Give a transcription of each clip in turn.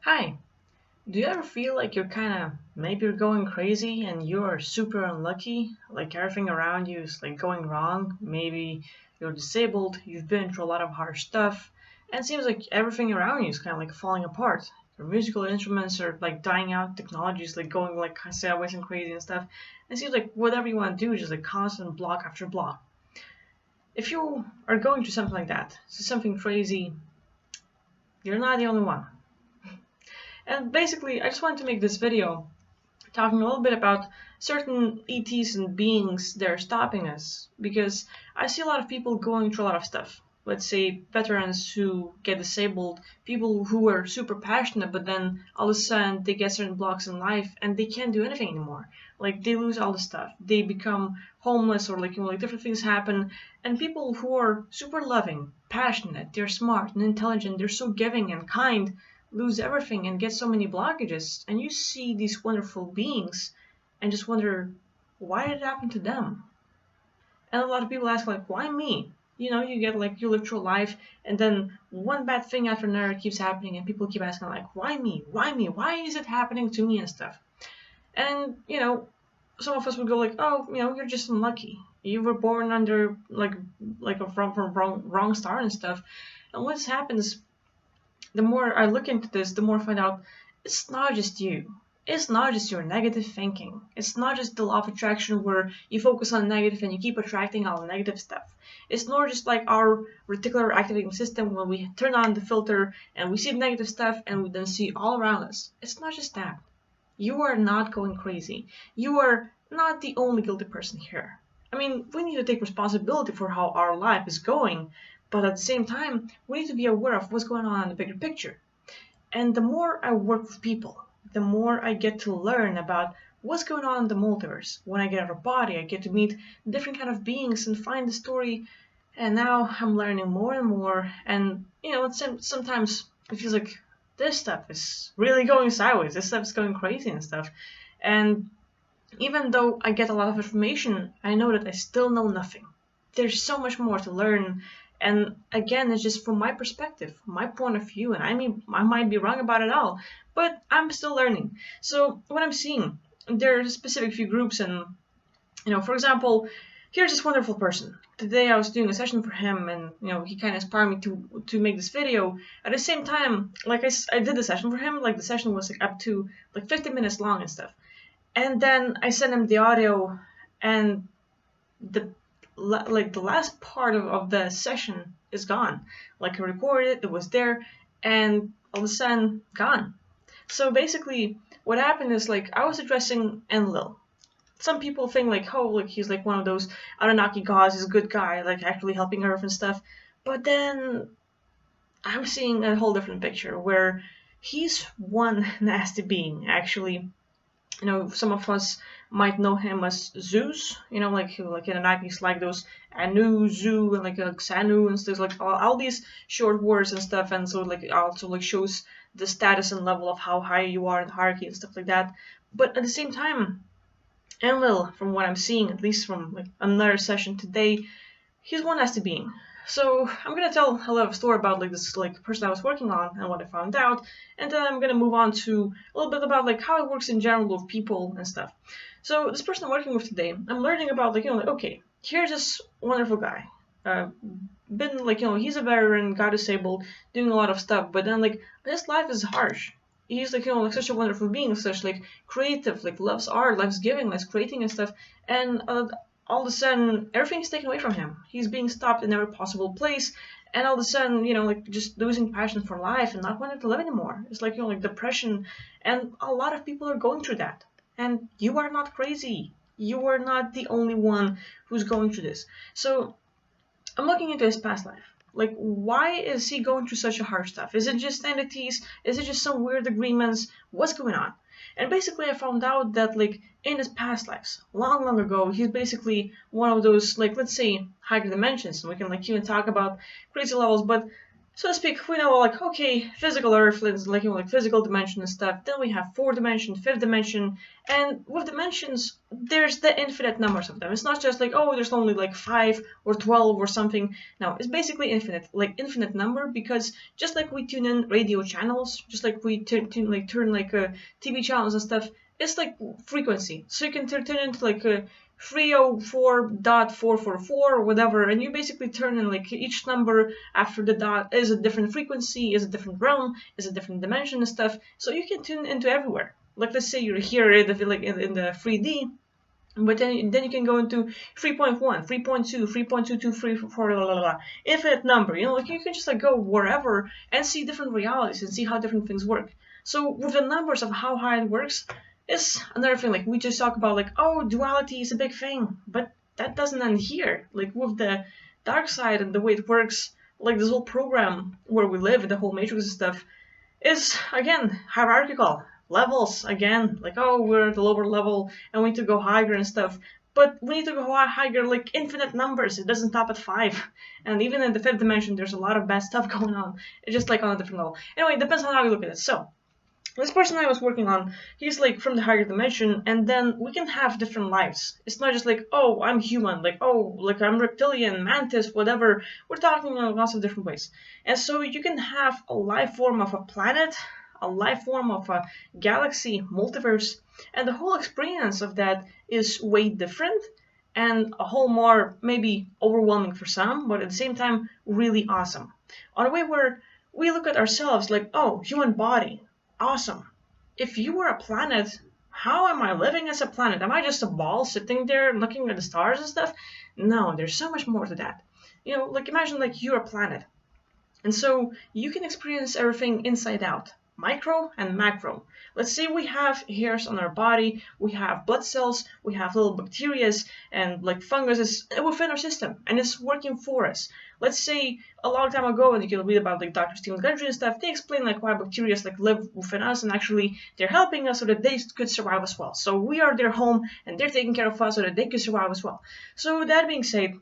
Hi, do you ever feel like you're maybe you're going crazy and you're super unlucky? Like everything around you is like going wrong. Maybe you're disabled, you've been through a lot of hard stuff, and it seems like everything around you is kind of like falling apart. Your musical instruments are like dying out, technology is like going like sideways and crazy and stuff. And it seems like whatever you want to do is just like constant block after block. If you are going through something like that, so something crazy, you're not the only one. And basically, I just wanted to make this video talking a little bit about certain ETs and beings that are stopping us, because I see a lot of people going through a lot of stuff. Let's say veterans who get disabled, people who are super passionate, but then all of a sudden they get certain blocks in life and they can't do anything anymore. Like they lose all the stuff, they become homeless, or like different things happen. And people who are super loving, passionate, they're smart and intelligent, they're so giving and kind, lose everything and get so many blockages. And you see these wonderful beings and just wonder, why did it happen to them? And a lot of people ask, like, why me? You get like, you live through life, and then one bad thing after another keeps happening, and people keep asking, like, why me? Why me? Why is it happening to me and stuff? And, some of us would go, like, oh, you're just unlucky. You were born under, like a from wrong star and stuff. And what happens, the more I look into this, the more I find out it's not just you. It's not just your negative thinking. It's not just the law of attraction where you focus on negative and you keep attracting all the negative stuff. It's not just like our reticular activating system when we turn on the filter and we see the negative stuff and we then see all around us. It's not just that. You are not going crazy. You are not the only guilty person here. I mean, we need to take responsibility for how our life is going, but at the same time, we need to be aware of what's going on in the bigger picture. And the more I work with people, the more I get to learn about what's going on in the multiverse. When I get out of body, I get to meet different kind of beings and find the story. And now I'm learning more and more. And sometimes it feels like this stuff is really going sideways. This stuff is going crazy and stuff. And even though I get a lot of information, I know that I still know nothing. There's so much more to learn. And again, it's just from my perspective, my point of view, and I might be wrong about it all, but I'm still learning. So what I'm seeing, there are a specific few groups, and for example, here's this wonderful person. Today I was doing a session for him, and he kind of inspired me to make this video. At the same time, like I did the session for him, like the session was like up to like 50 minutes long and stuff. And then I sent him the audio, and the last part of the session is gone. Like I recorded it, it was there, and all of a sudden gone. So basically, what happened is, like, I was addressing Enlil. Some people think like, oh, like he's like one of those Anunnaki gods, he's a good guy, like actually helping Earth and stuff. But then I'm seeing a whole different picture where he's one nasty being, actually. Some of us might know him as Zeus, like in Anarchy's, like those Anu, Zu, and like Xanu and stuff, like all these short words and stuff, and so like also like shows the status and level of how high you are in the hierarchy and stuff like that. But at the same time, Enlil, from what I'm seeing, at least from like another session today, he's one nasty being. So I'm gonna tell a lot of story about like this like person I was working on and what I found out, and then I'm gonna move on to a little bit about like how it works in general with people and stuff. So this person I'm working with today, I'm learning about like okay, here's this wonderful guy. Been like he's a veteran, got disabled, doing a lot of stuff, but then like his life is harsh. He's like like such a wonderful being, such like creative, like loves art, loves giving, loves creating and stuff, and all of a sudden everything's taken away from him. He's being stopped in every possible place, and all of a sudden, like just losing passion for life and not wanting to live anymore. It's like like depression, and a lot of people are going through that. And you are not crazy. You are not the only one who's going through this. So I'm looking into his past life. Like, why is he going through such a hard stuff? Is it just entities? Is it just some weird agreements? What's going on? And basically I found out that like in his past lives, long, long ago, he's basically one of those, like, let's say higher dimensions, and we can like even talk about crazy levels, but so to speak, we know like okay, physical Earth is like like physical dimension and stuff. Then we have fourth dimension, fifth dimension, and with dimensions, there's the infinite numbers of them. It's not just like oh, there's only like 5 or 12 or something. No, it's basically infinite, like infinite number because just like we tune in radio channels, just like we turn like TV channels and stuff, it's like frequency. So you can turn into like a 304.444 or whatever, and you basically turn in like each number after the dot is a different frequency, is a different realm, is a different dimension and stuff. So you can tune into everywhere. Like let's say you're here in the 3D, but then you can go into 3.1, 3.2, 3.22, 3.4, la, la, la, infinite number. Like you can just like go wherever and see different realities and see how different things work. So with the numbers of how high it works is another thing. Like we just talk about like oh, duality is a big thing, but that doesn't end here. Like with the dark side and the way it works, like this whole program where we live, the whole matrix and stuff, is again hierarchical levels again, like oh, we're at the lower level and we need to go higher and stuff, but we need to go higher like infinite numbers. It doesn't stop at 5, and even in the fifth dimension there's a lot of bad stuff going on. It's just like on a different level. Anyway, it depends on how you look at it. So this person I was working on, he's like from the higher dimension, and then we can have different lives. It's not just like, oh, I'm human, like, oh, like I'm reptilian, mantis, whatever. We're talking in lots of different ways. And so you can have a life form of a planet, a life form of a galaxy, multiverse, and the whole experience of that is way different and a whole more maybe overwhelming for some, but at the same time, really awesome. On a way where we look at ourselves like, oh, human body, awesome. If you were a planet, how am I living as a planet? Am I just a ball sitting there looking at the stars and stuff? No, there's so much more to that. Like imagine like you're a planet. And so you can experience everything inside out, micro and macro. Let's say we have hairs on our body, we have blood cells, we have little bacteria and like fungus within our system, and it's working for us. Let's say a long time ago, and you can read about like Dr. Stephen Gundry and stuff, they explain like why bacteria like live within us, and actually they're helping us so that they could survive as well. So we are their home, and they're taking care of us so that they could survive as well. So that being said,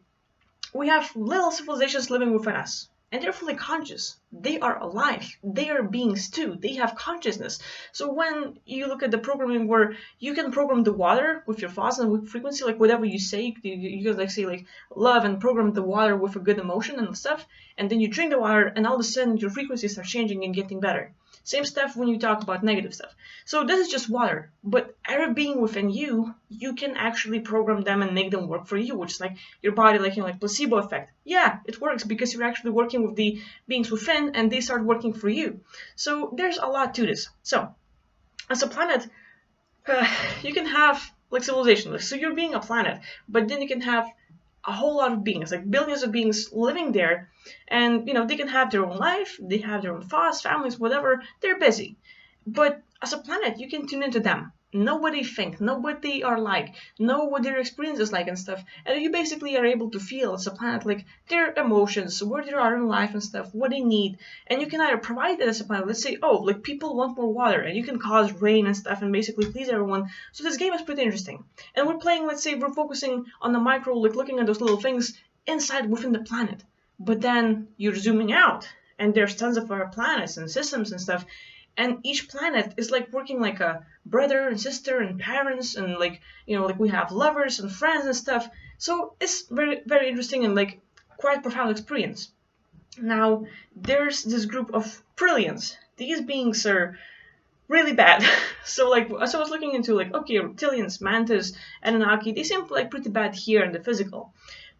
we have little civilizations living within us, and they're fully conscious. They are alive. They are beings too. They have consciousness. So when you look at the programming where you can program the water with your thoughts and with frequency, like whatever you say, you can like say like love and program the water with a good emotion and stuff, and then you drink the water and all of a sudden your frequencies start changing and getting better. Same stuff when you talk about negative stuff. So this is just water, but every being within you, you can actually program them and make them work for you, which is like your body, like like placebo effect. Yeah, it works because you're actually working with the beings within, and they start working for you. So there's a lot to this. So as a planet, you can have like civilization. So you're being a planet, but then you can have a whole lot of beings, like billions of beings living there, and they can have their own life, they have their own thoughts, families, whatever. They're busy, but as a planet, you can tune into them, know what they think, know what they are like, know what their experience is like and stuff, and you basically are able to feel as a planet like their emotions, where they are in life and stuff, what they need, and you can either provide that as a planet. Let's say, oh, like people want more water, and you can cause rain and stuff and basically please everyone. So this game is pretty interesting, and we're playing, let's say we're focusing on the micro, like looking at those little things inside within the planet, but then you're zooming out and there's tons of other planets and systems and stuff, and each planet is like working like a brother and sister and parents, and like like we have lovers and friends and stuff. So it's very, very interesting and like quite profound experience. Now there's this group of brilliance. These beings are really bad. So like as I was looking into like, okay, reptilians, mantis, Anunnaki, they seem like pretty bad here in the physical.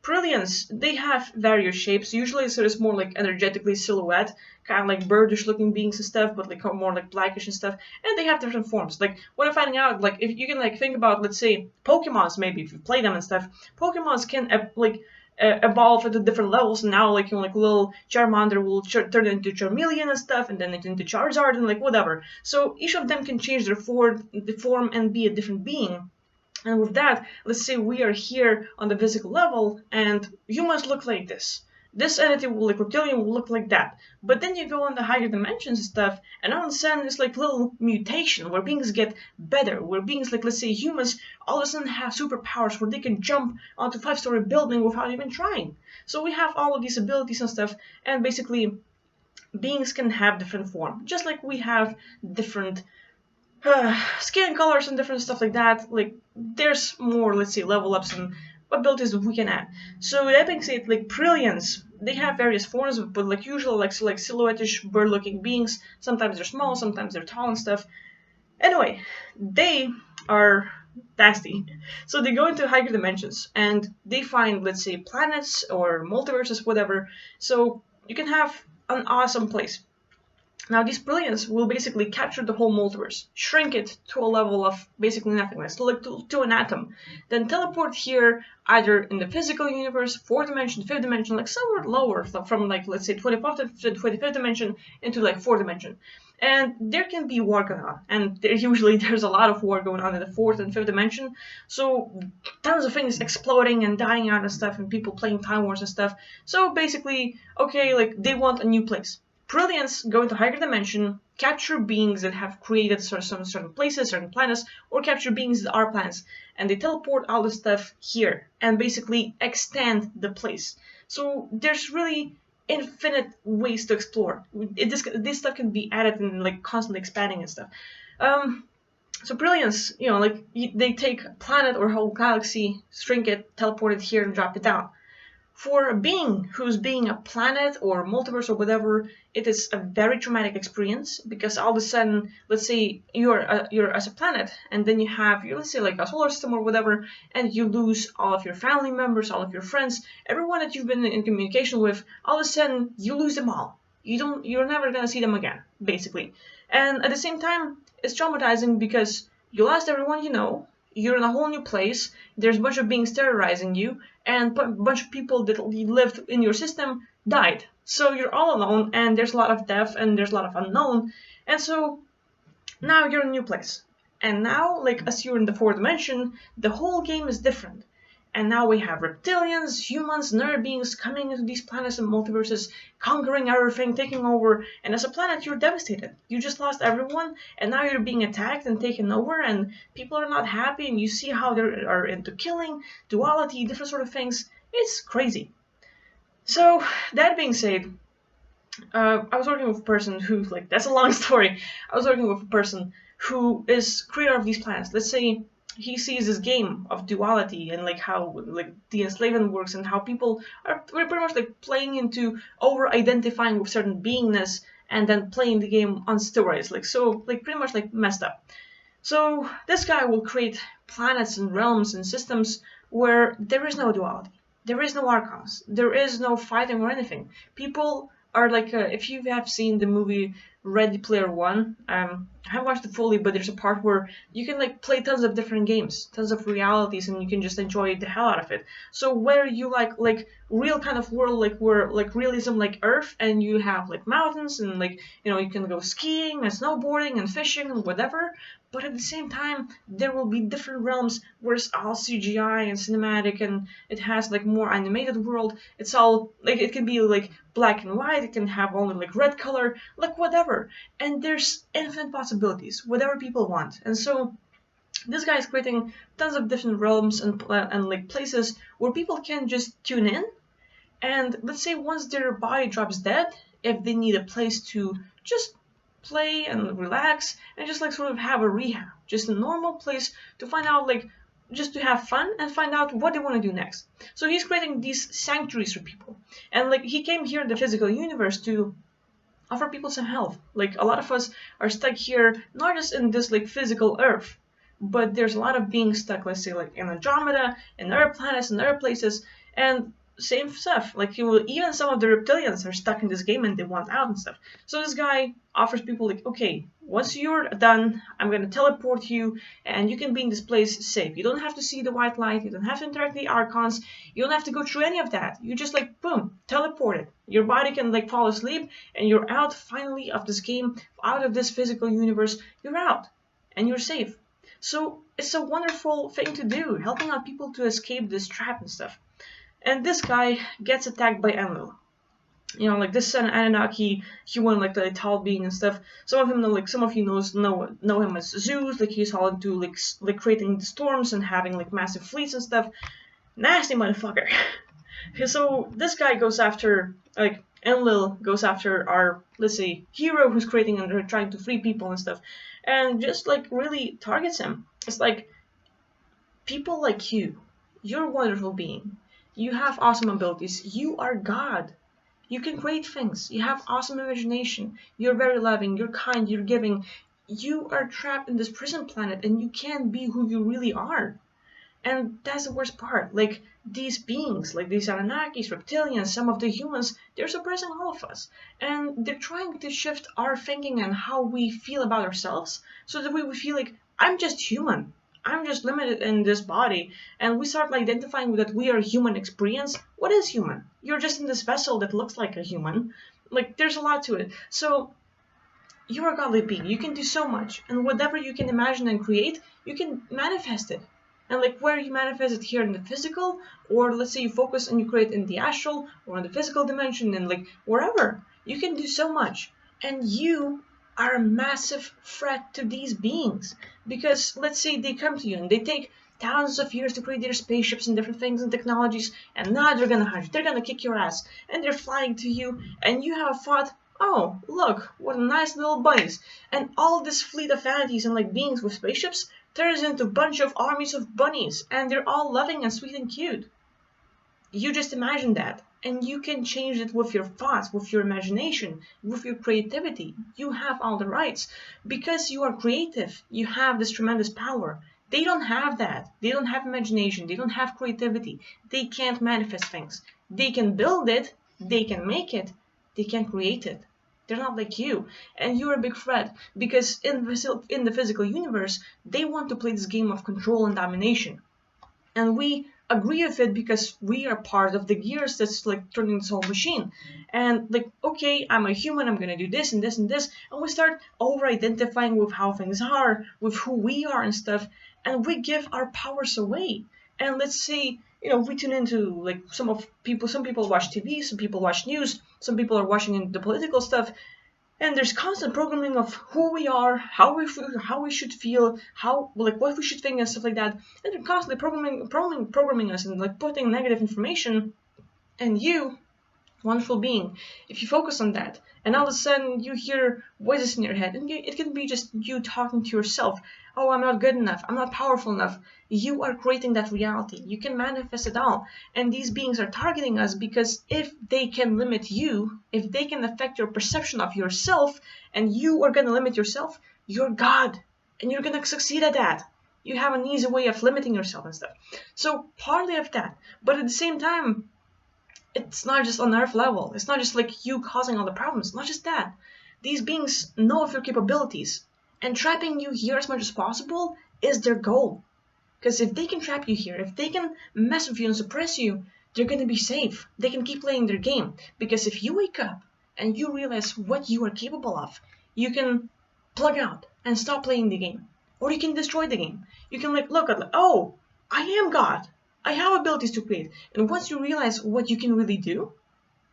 Brilliance, they have various shapes. Usually so it's more like energetically silhouette, kind of like birdish looking beings and stuff, but like more like blackish and stuff. And they have different forms. Like what I'm finding out, like if you can like think about, let's say Pokemons, maybe if you play them and stuff, Pokemons can evolve at different levels. And now like like little Charmander will turn into Charmeleon and stuff, and then into Charizard and like whatever. So each of them can change their form and be a different being. And with that, let's say we are here on the physical level, and humans look like this. This entity will, like reptilian, will look like that. But then you go on the higher dimensions and stuff, and all of a sudden it's like little mutation where beings get better, where beings like, let's say humans, all of a sudden have superpowers where they can jump onto a 5-story building without even trying. So we have all of these abilities and stuff, and basically beings can have different form, just like we have different skin colors and different stuff like that. Like there's more, let's say, level ups and abilities that we can add. So that being said, like brilliance, they have various forms, but like usually like silhouette-ish bird-looking beings. Sometimes they're small, sometimes they're tall and stuff. Anyway, they are nasty. So they go into higher dimensions and they find, let's say, planets or multiverses, whatever. So you can have an awesome place. Now, this brilliance will basically capture the whole multiverse, shrink it to a level of basically nothingness, like to an atom, then teleport here either in the physical universe, fourth dimension, fifth dimension, like somewhere lower from like let's say 25th to 25th dimension into like fourth dimension. And there can be war going on, and there's a lot of war going on in the fourth and fifth dimension. So tons of things exploding and dying out and stuff, and people playing Time Wars and stuff. So basically, okay, like they want a new place. Brilliance go into higher dimension, capture beings that have created some certain places, certain planets, or capture beings that are planets, and they teleport all the stuff here and basically extend the place. So there's really infinite ways to explore. This stuff can be added and like constantly expanding and stuff. So brilliance, like they take a planet or whole galaxy, shrink it, teleport it here, and drop it down. For a being who's being a planet or multiverse or whatever, it is a very traumatic experience because all of a sudden, let's say you're as a planet, and then you have let's say like a solar system or whatever, and you lose all of your family members, all of your friends, everyone that you've been in communication with. All of a sudden, you lose them all. You're never gonna see them again, basically. And at the same time, it's traumatizing because you lost everyone you know. You're in a whole new place. There's a bunch of beings terrorizing you, and a bunch of people that lived in your system died. So you're all alone, and there's a lot of death, and there's a lot of unknown. And so now you're in a new place. And now, like as you're in the fourth dimension, the whole game is different. And now we have reptilians, humans, and other beings coming into these planets and multiverses, conquering everything, taking over. And as a planet, you're devastated. You just lost everyone, and now you're being attacked and taken over, and people are not happy, and you see how they are into killing, duality, different sort of things. It's crazy. So, that being said, I was working with a person who, like, that's a long story. I was working with a person who is creator of these planets. Let's say he sees this game of duality and like how like the enslavement works and how people are pretty much like playing into over identifying with certain beingness and then playing the game on steroids, like so like pretty much like messed up. So this guy will create planets and realms and systems where there is no duality, there is no archons, there is no fighting or anything. People are like, if you have seen the movie Ready Player One, I haven't watched it fully, but there's a part where you can like play tons of different games, tons of realities, and you can just enjoy the hell out of it. So where you like real kind of world, like where like realism, like Earth, and you have like mountains and like you can go skiing and snowboarding and fishing and whatever. But at the same time, there will be different realms where it's all CGI and cinematic, and it has like more animated world. It's all like it can be like black and white. It can have only like red color, like whatever. And there's infinite possibilities, whatever people want. And so this guy is creating tons of different realms and like places where people can just tune in. And let's say once their body drops dead, if they need a place to just play and relax and just like sort of have a rehab, just a normal place to find out like just to have fun and find out what they want to do next. So he's creating these sanctuaries for people. And like he came here in the physical universe to offer people some help. Like a lot of us are stuck here, not just in this like physical Earth, but there's a lot of being stuck, let's say like in Andromeda, in other planets, and other places, and same stuff. Like even some of the reptilians are stuck in this game and they want out and stuff. So this guy offers people like, okay, once you're done, I'm gonna teleport you, and you can be in this place safe. You don't have to see the white light. You don't have to interact with the archons. You don't have to go through any of that. You just like boom, teleported. Your body can like fall asleep, and you're out finally of this game, out of this physical universe. You're out, and you're safe. So it's a wonderful thing to do, helping out people to escape this trap and stuff. And this guy gets attacked by Enlil. Like this son Anunnaki, he won like the tall being and stuff. Some of him, like some of you know him as Zeus. Like he's all into like creating the storms and having like massive fleets and stuff. Nasty motherfucker. So this guy goes after like Enlil goes after our, let's say, hero who's creating and trying to free people and stuff, and just like really targets him. It's like, people like you're a wonderful being. You have awesome abilities. You are God. You can create things. You have awesome imagination. You're very loving. You're kind. You're giving. You are trapped in this prison planet and you can't be who you really are. And that's the worst part. Like, these beings, like these Anunnakis, reptilians, some of the humans, they're suppressing all of us. And they're trying to shift our thinking and how we feel about ourselves so that we feel like, I'm just human. I'm just limited in this body. And we start identifying with that we are human experience. What is human? You're just in this vessel that looks like a human. Like, there's a lot to it. So, you're a godly being. You can do so much. And whatever you can imagine and create, you can manifest it. And like, where you manifest it here in the physical, or let's say you focus and you create in the astral or in the physical dimension, and like wherever, you can do so much. And you are a massive threat to these beings. Because let's say they come to you and they take thousands of years to create their spaceships and different things and technologies, and now they're gonna hunt you, they're gonna kick your ass, and they're flying to you, and you have thought, oh, look, what nice little bunnies. And all this fleet of vanities and like beings with spaceships turns into a bunch of armies of bunnies, and they're all loving and sweet and cute. You just imagine that, and you can change it with your thoughts, with your imagination, with your creativity. You have all the rights. Because you are creative, you have this tremendous power. They don't have that. They don't have imagination. They don't have creativity. They can't manifest things. They can build it. They can make it. They can't create it. They're not like you. And you're a big threat. Because in the physical universe, they want to play this game of control and domination. And we agree with it because we are part of the gears that's like turning this whole machine. And like, okay, I'm a human, I'm gonna do this and this and this, and we start over identifying with how things are, with who we are and stuff, and we give our powers away. And let's say, we tune into like some people watch TV, some people watch news, some people are watching the political stuff, and there's constant programming of who we are, how we feel, how we should feel, what we should think and stuff like that. And they're constantly programming us and like putting negative information. And you, wonderful being, if you focus on that, and all of a sudden you hear voices in your head, and it can be just you talking to yourself. Oh, I'm not good enough. I'm not powerful enough. You are creating that reality. You can manifest it all. And these beings are targeting us because if they can limit you, if they can affect your perception of yourself, and you are going to limit yourself, you're God. And you're going to succeed at that. You have an easy way of limiting yourself and stuff. So partly of that. But at the same time, it's not just on earth level. It's not just like you causing all the problems. Not just that. These beings know of your capabilities. And trapping you here as much as possible is their goal. Because if they can trap you here, if they can mess with you and suppress you, they're going to be safe. They can keep playing their game. Because if you wake up and you realize what you are capable of, you can plug out and stop playing the game. Or you can destroy the game. You can look at, oh, I am God. I have abilities to create. And once you realize what you can really do,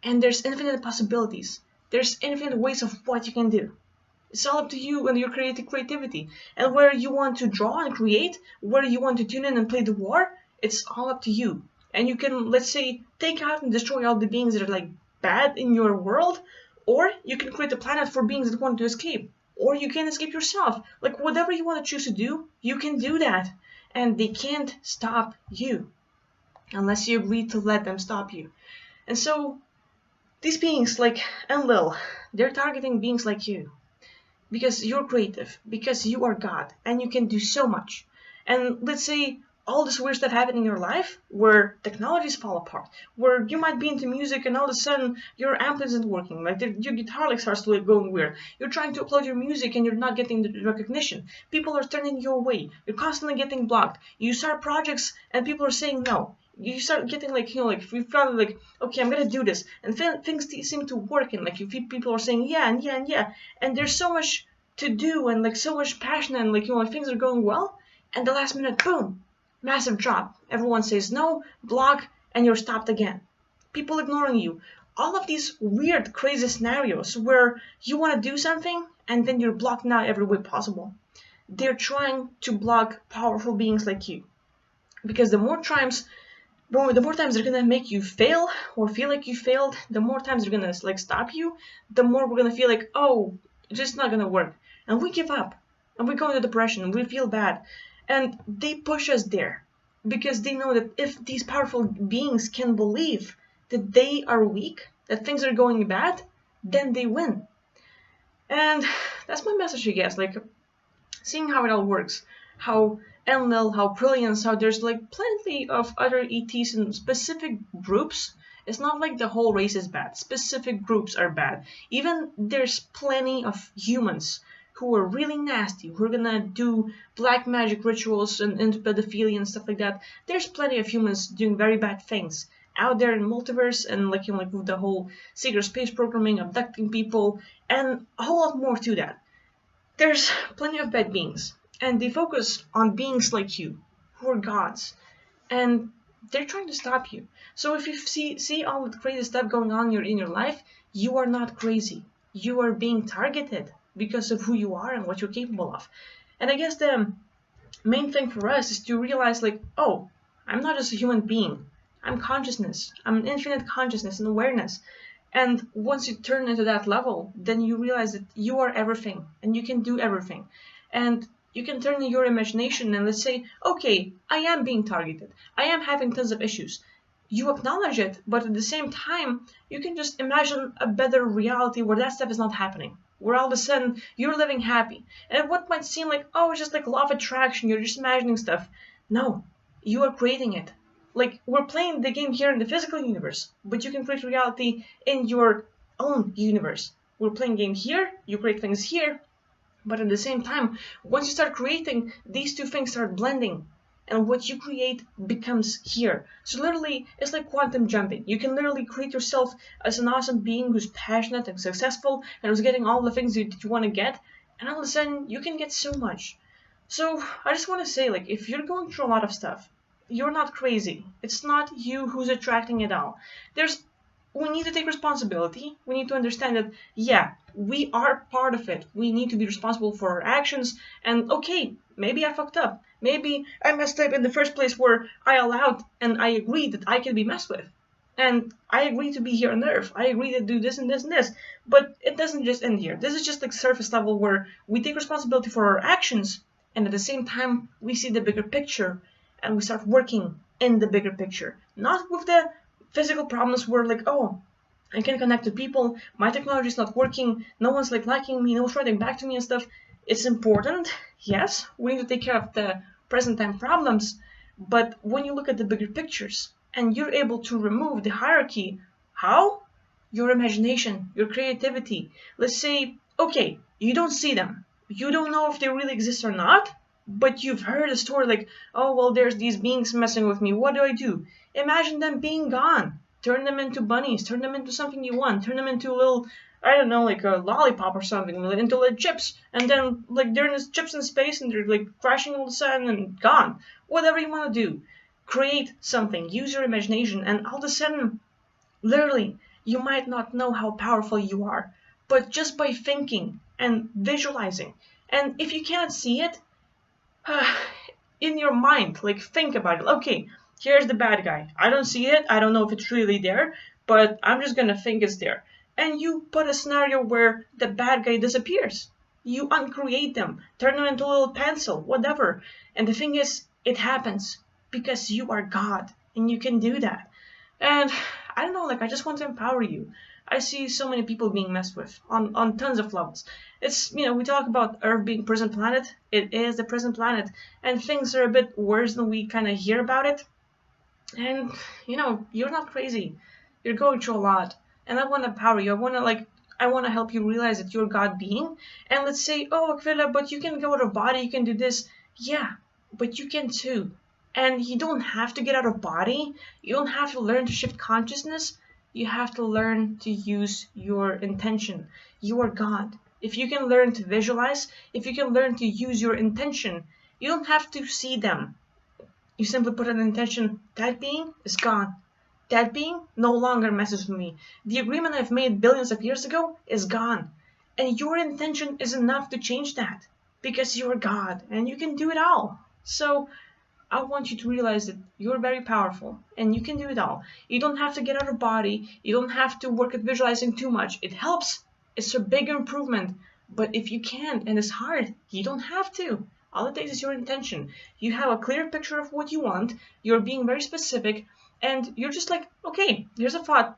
and there's infinite possibilities, there's infinite ways of what you can do. It's all up to you and your creativity. And where you want to draw and create, where you want to tune in and play the war, it's all up to you. And you can, let's say, take out and destroy all the beings that are bad in your world, or you can create a planet for beings that want to escape. Or you can escape yourself. Whatever you want to choose to do, you can do that. And they can't stop you. Unless you agree to let them stop you. And so, these beings like Enlil, they're targeting beings like you. Because you're creative, because you are God, and you can do so much. And let's say all this weird stuff happening in your life, where technologies fall apart, where you might be into music and all of a sudden your amp isn't working, your guitar starts to going weird. You're trying to upload your music and you're not getting the recognition. People are turning you away. You're constantly getting blocked. You start projects and people are saying no. You start getting you finally okay, I'm gonna do this, and things seem to work, and people are saying yeah and yeah and yeah, and there's so much to do and so much passion and things are going well, and the last minute, boom, massive drop. Everyone says no, block, and you're stopped again. People ignoring you. All of these weird, crazy scenarios where you want to do something and then you're blocked now every way possible. They're trying to block powerful beings like you, because the more times the more times they're gonna make you fail or feel like you failed, the more times they're gonna like stop you, the more we're gonna feel like, oh, it's just not gonna work. And we give up. And we go into depression and we feel bad. And they push us there because they know that if these powerful beings can believe that they are weak, that things are going bad, then they win. And that's my message, I guess. Like, seeing how it all works, how Enlil, how brilliance, how there's like plenty of other ETs in specific groups. It's not like the whole race is bad. Specific groups are bad. Even there's plenty of humans who are really nasty, who are gonna do black magic rituals and pedophilia and stuff like that. There's plenty of humans doing very bad things out there in multiverse and like like with the whole secret space programming, abducting people, and a whole lot more to that. There's plenty of bad beings, and they focus on beings like you, who are gods, and they're trying to stop you. So if you see all the crazy stuff going on in your life, you are not crazy. You are being targeted because of who you are and what you're capable of. And I guess the main thing for us is to realize, like, oh, I'm not just a human being. I'm consciousness. I'm an infinite consciousness and awareness. And once you turn into that level, then you realize that you are everything and you can do everything. And you can turn in your imagination and let's say, okay, I am being targeted. I am having tons of issues. You acknowledge it, but at the same time, you can just imagine a better reality where that stuff is not happening. Where all of a sudden you're living happy. And what might seem like, oh, it's just like law of attraction, you're just imagining stuff. No, you are creating it. Like, we're playing the game here in the physical universe, but you can create reality in your own universe. We're playing game here, you create things here, but at the same time, once you start creating, these two things start blending, and what you create becomes here. So literally, it's like quantum jumping. You can literally create yourself as an awesome being who's passionate and successful and who's getting all the things that you want to get, and all of a sudden, you can get so much. So I just want to say, like, if you're going through a lot of stuff, you're not crazy. It's not you who's attracting it all. We need to take responsibility. We need to understand that, yeah, we are part of it. We need to be responsible for our actions. And okay, maybe I fucked up. Maybe I messed up in the first place where I allowed and I agreed that I can be messed with. And I agree to be here on Earth. I agree to do this and this and this. But it doesn't just end here. This is just like surface level where we take responsibility for our actions and at the same time we see the bigger picture and we start working in the bigger picture. Not with the physical problems where like, oh, I can't connect to people, my technology is not working, no one's like liking me, no one's writing back to me and stuff. It's important, yes, we need to take care of the present time problems, but when you look at the bigger pictures and you're able to remove the hierarchy, how? Your imagination, your creativity. Let's say, okay, you don't see them, you don't know if they really exist or not, but you've heard a story like, oh, well, there's these beings messing with me. What do I do? Imagine them being gone. Turn them into bunnies. Turn them into something you want. Turn them into a little, I don't know, like a lollipop or something, into like chips. And then like they're in this chips in space and they're like crashing all of a sudden and gone. Whatever you want to do. Create something. Use your imagination. And all of a sudden, literally, you might not know how powerful you are. But just by thinking and visualizing. And if you can't see it, in your mind, like think about it. Okay, here's the bad guy. I don't see it. I don't know if it's really there, but I'm just gonna think it's there. And you put a scenario where the bad guy disappears. You uncreate them, turn them into a little pencil, whatever. And the thing is, it happens because you are God and you can do that. And I don't know, like I just want to empower you. I see so many people being messed with on tons of levels. It's, we talk about Earth being prison planet. It is the prison planet. And things are a bit worse than we kind of hear about it. And, you're not crazy. You're going through a lot. And I want to empower you. I want to help you realize that you're God being. And let's say, oh, Aquila, but you can go out of body. You can do this. Yeah, but you can too. And you don't have to get out of body. You don't have to learn to shift consciousness. You have to learn to use your intention. You are God. If you can learn to visualize, if you can learn to use your intention, you don't have to see them. You simply put an intention, that being is gone. That being no longer messes with me. The agreement I've made billions of years ago is gone. And your intention is enough to change that. Because you're God and you can do it all. So I want you to realize that you're very powerful and you can do it all. You don't have to get out of body. You don't have to work at visualizing too much. It helps. It's a big improvement. But if you can't and it's hard, you don't have to. All it takes is your intention. You have a clear picture of what you want. You're being very specific and you're just like, okay, here's a thought.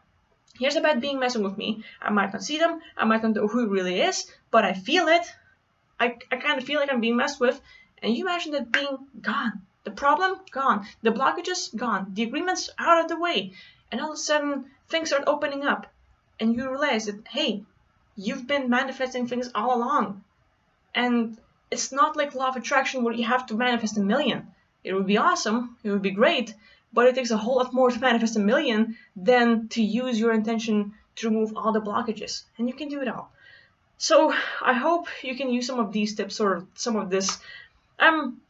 Here's a bad being messing with me. I might not see them. I might not know who it really is, but I feel it. I kind of feel like I'm being messed with. And you imagine that being gone. The problem, gone. The blockages, gone. The agreements, out of the way. And all of a sudden, things start opening up. And you realize that, hey, you've been manifesting things all along. And it's not like law of attraction where you have to manifest a million. It would be awesome. It would be great. But it takes a whole lot more to manifest a million than to use your intention to remove all the blockages. And you can do it all. So I hope you can use some of these tips or some of this. I'm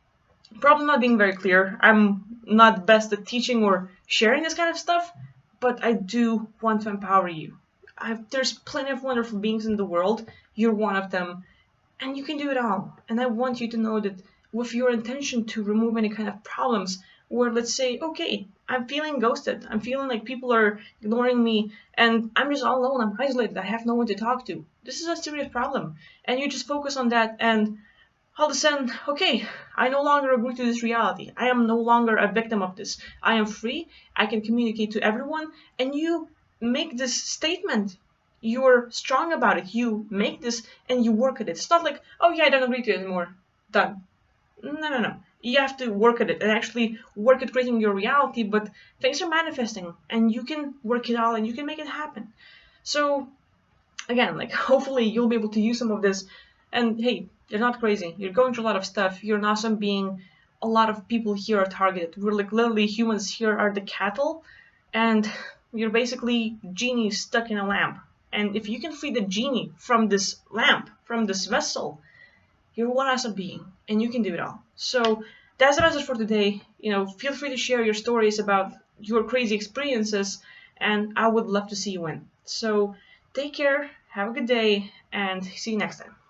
probably not being very clear. I'm not best at teaching or sharing this kind of stuff, but I do want to empower you. There's plenty of wonderful beings in the world. You're one of them, and you can do it all. And I want you to know that with your intention to remove any kind of problems, where let's say, okay, I'm feeling ghosted. I'm feeling like people are ignoring me and I'm just all alone. I'm isolated. I have no one to talk to. This is a serious problem. And you just focus on that and all of a sudden, okay, I no longer agree to this reality. I am no longer a victim of this. I am free. I can communicate to everyone. And you make this statement. You're strong about it. You make this and you work at it. It's not like, oh yeah, I don't agree to it anymore. Done. No. You have to work at it and actually work at creating your reality, but things are manifesting and you can work it all and you can make it happen. So again, like hopefully you'll be able to use some of this. And hey, you're not crazy. You're going through a lot of stuff. You're an awesome being. A lot of people here are targeted. We're like literally humans here are the cattle and you're basically genies stuck in a lamp. And if you can free the genie from this lamp, from this vessel, you're one awesome being and you can do it all. So that's the message for today. Feel free to share your stories about your crazy experiences and I would love to see you in. So take care, have a good day, and see you next time.